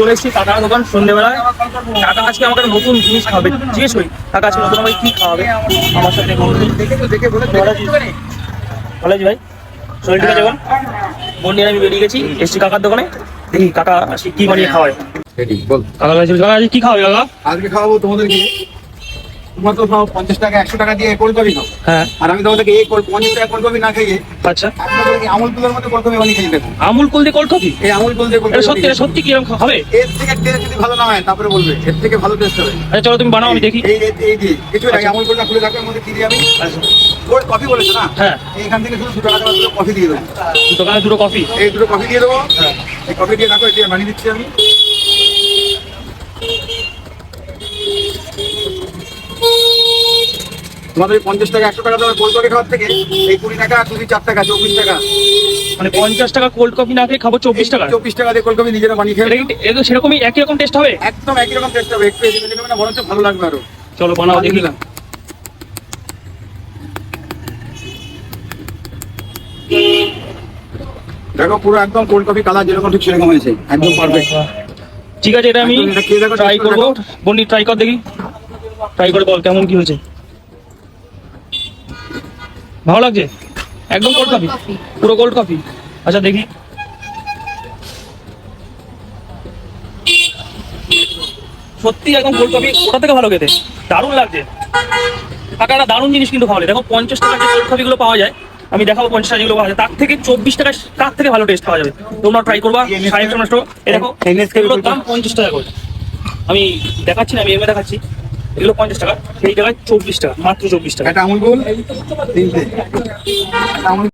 চলে এসেছি কাকার দোকান সন্ধ্যেবেলায়। কাকা আজকে আমাকে নতুন জিনিস খাবে, জিজ্ঞেস করি কাকা আজকে নতুন আমাকে কি খাওয়াবে। আমার সাথে ভালো আছি ভাই, শরীর ঠিক আছে? এখন বোন নিয়ে আমি বেরিয়ে গেছি, এসছি কাকার দোকানে, দেখি কাকা আজকে কি বানিয়ে খাওয়ায়। কাকা আজকে কি খাওয়াবে কাকা? আজকে খাওয়াবো তোমাদেরকে, তোমরা তো সব 50 টাকা 100 টাকা দিয়ে কোলকপি খাও। হ্যাঁ, আর আমি তোমাদেরকে 50 টাকা কোলকপি না খেয়ে আচ্ছা আমুল কুলের মধ্যে কোলকপি বানিয়ে খেয়ে দেখো। আমুল কুল দিয়ে কোল্ড কফি? এই আমুল কুল দিয়ে এটা সত্যি সত্যি কিরকম হবে? এর থেকে টেস্ট যদি ভালো না হয় তারপরে বলবে, এর থেকে ভালো টেস্ট হবে। আচ্ছা চলো তুমি বানাও, আমি দেখি। এই দিয়ে কিছু আগে আমুল কুলটা খুলে রাখো, এর মধ্যে কি দিয়ে আমি কোল্ড কফি বলেছো না? হ্যাঁ, এইখান থেকে শুধু 2 টাকা করে কফি দিয়ে দেবো। দোকানে দুটো কফি? এই দুটো কফি দিয়ে দেবো। হ্যাঁ, এই কফি দিয়ে রাখো, এটা বানিয়ে দিচ্ছি আমি। তোমাদের 50 টাকা 100 টাকা তোমার কোল্ড কফি খাওয়ার থেকে এই 20 টাকা আর 4 টাকা 24 টাকা, মানে 50 টাকা কোল্ড কফি না খেয়ে খাবো 24 টাকা? 24 টাকা দিয়ে কোল্ড কফি নিজেরা বানিয়ে খেয়ে এটা সেরকমই একই রকম টেস্ট হবে? একদম একই রকম টেস্ট হবে, একটু এদিকে দেখবে না, বরঞ্চ ভালো লাগবে আরো। চলো বানাও দেখি। দেখো পুরো একদম কোল্ড কফি কালার যেরকম ঠিক সেরকম হয়েছে, একদম পারফেক্ট। ঠিক আছে, এটা আমি এটা খেয়ে দেখো, ট্রাই করবো। বন্ডি ট্রাই কর দেখি, ট্রাই করে বল কেমন কি হয়েছে। ভালো লাগছে? একদম কোল্ড কফি, পুরো কোল্ড কফি। আচ্ছা দেখি। সত্যি একদম কোল্ড কফি, ওটা থেকে ভালো খেতে, দারুণ লাগছে। কাকা একটা দারুণ জিনিস কিন্তু খাওয়ালে। দেখো 50 টাকার যে কোল্ড কফিগুলো পাওয়া যায়, আমি দেখাবো 50 টাকা যেগুলো পাওয়া যায়, তার থেকে 24 টাকা তার থেকে ভালো টেস্ট পাওয়া যাবে। তোমরা ট্রাই করবা। 150 নষ্ট এই দেখো, এগুলোর দাম 50 টাকা করে। আমি দেখাচ্ছি না, আমি এমনি দেখাচ্ছি। এগুলো 50 টাকা, সেই জায়গায় 24 টাকা, মাত্র 24 টাকা। একটা আমুল কুল 3টে, একটা আমুল